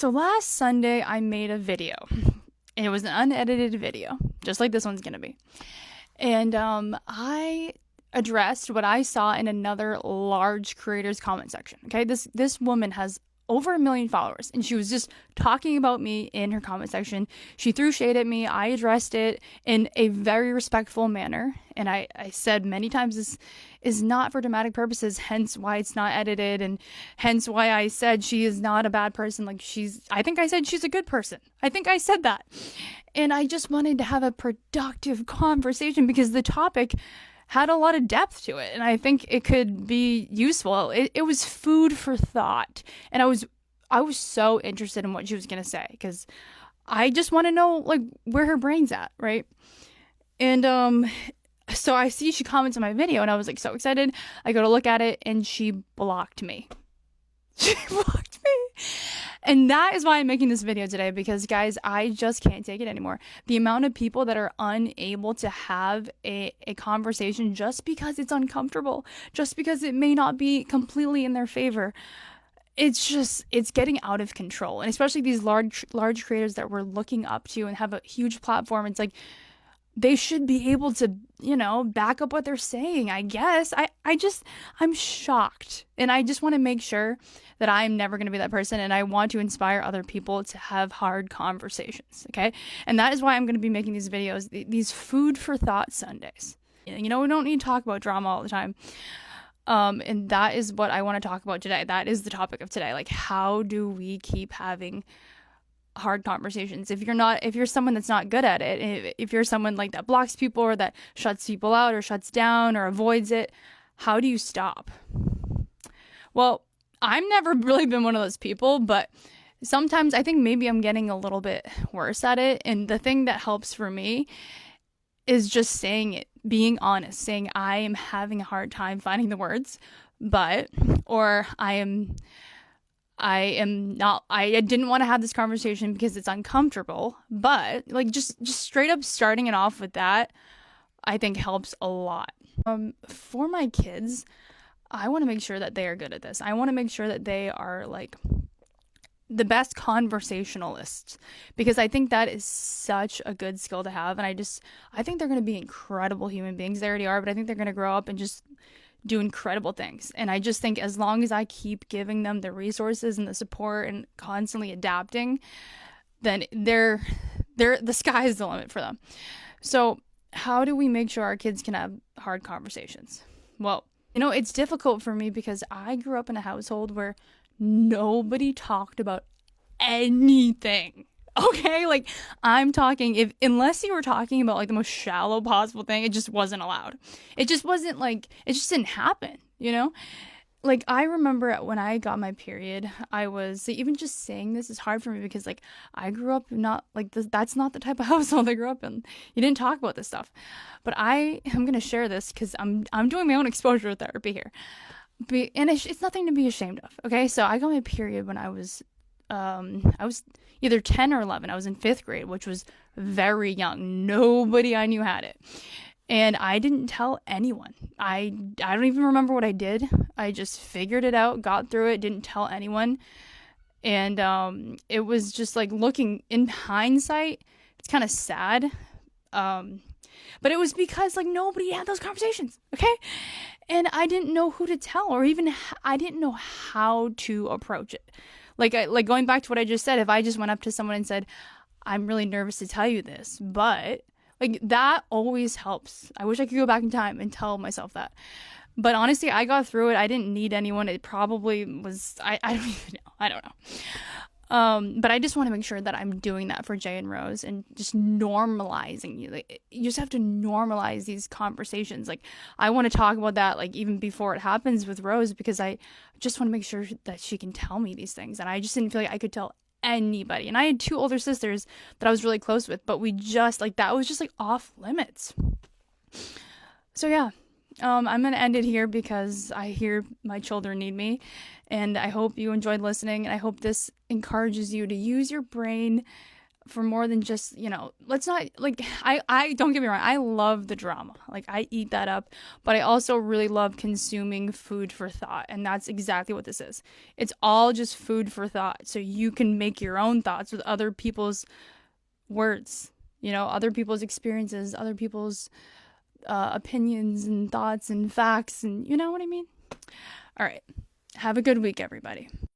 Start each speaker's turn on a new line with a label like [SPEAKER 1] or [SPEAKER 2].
[SPEAKER 1] So last Sunday, I made a video. And it was an unedited video, just like this one's going to be. And I addressed what I saw in another large creator's comment section. Okay, this woman has over 1 million followers, and she was just talking about me in her comment section. She threw shade at me. I addressed it in a very respectful manner, and I said many times this is not for dramatic purposes, hence why it's not edited, and hence why I said she is not a bad person. Like, I think I said she's a good person. I think I said that. And I just wanted to have a productive conversation because the topic had a lot of depth to it, and I think it could be useful. It was food for thought, and I was so interested in what she was gonna say because I just want to know like where her brain's at, right? And so I see she comments on my video, and I was like so excited. I go to look at it, and she blocked me. She blocked me. And that is why I'm making this video today, because guys, I just can't take it anymore. The amount of people that are unable to have a conversation just because it's uncomfortable, just because it may not be completely in their favor. It's getting out of control. And especially these large creators that we're looking up to and have a huge platform. It's like, they should be able to, back up what they're saying, I guess. I'm shocked. And I just want to make sure that I'm never going to be that person. And I want to inspire other people to have hard conversations. Okay. And that is why I'm going to be making these videos, these food for thought Sundays. We don't need to talk about drama all the time. And that is what I want to talk about today. That is the topic of today. Like, how do we keep having hard conversations? If you're someone that's not good at it, if you're someone like that blocks people or that shuts people out or shuts down or avoids it, how do you stop? Well, I've never really been one of those people, but sometimes I think maybe I'm getting a little bit worse at it. And the thing that helps for me is just saying it, being honest, saying I am having a hard time finding the words, or I didn't want to have this conversation because it's uncomfortable, but like just straight up starting it off with that, I think helps a lot. For my kids, I want to make sure that they are good at this. I want to make sure that they are like the best conversationalists, because I think that is such a good skill to have. And I think they're going to be incredible human beings. They already are, but I think they're going to grow up and just do incredible things. And I just think as long as I keep giving them the resources and the support and constantly adapting, then the sky is the limit for them. So how do we make sure our kids can have hard conversations? Well, it's difficult for me because I grew up in a household where nobody talked about anything. Okay, like I'm talking, unless you were talking about like the most shallow possible thing, it just wasn't allowed. It just wasn't like, it just didn't happen, Like I remember when I got my period, even just saying this is hard for me because like I grew up not like this, that's not the type of household I grew up in. You didn't talk about this stuff. But I'm going to share this because I'm doing my own exposure therapy here. And it's nothing to be ashamed of. Okay, so I got my period when I was either 10 or 11. I was in 5th grade, which was very young. Nobody I knew had it. And I didn't tell anyone. I don't even remember what I did. I just figured it out, got through it, didn't tell anyone. And it was just like, looking in hindsight, it's kind of sad. But it was because like nobody had those conversations, okay? And I didn't know who to tell, or even I didn't know how to approach it. Like going back to what I just said, if I just went up to someone and said, I'm really nervous to tell you this, but like that always helps. I wish I could go back in time and tell myself that. But honestly, I got through it. I didn't need anyone. It probably was, I don't even know. I don't know. But I just want to make sure that I'm doing that for Jay and Rose and just normalizing you. Like, you just have to normalize these conversations. Like, I want to talk about that, like, even before it happens with Rose, because I just want to make sure that she can tell me these things. And I just didn't feel like I could tell anybody. And I had 2 older sisters that I was really close with, but we just, like, that was just, like, off limits. So, yeah. I'm going to end it here because I hear my children need me, and I hope you enjoyed listening, and I hope this encourages you to use your brain, for more than just, let's not, like, I don't get me wrong, I love the drama. Like, I eat that up, but I also really love consuming food for thought. And that's exactly what this is. It's all just food for thought. So you can make your own thoughts with other people's words, other people's experiences, other people's opinions and thoughts and facts. And you know what I mean? All right. Have a good week, everybody.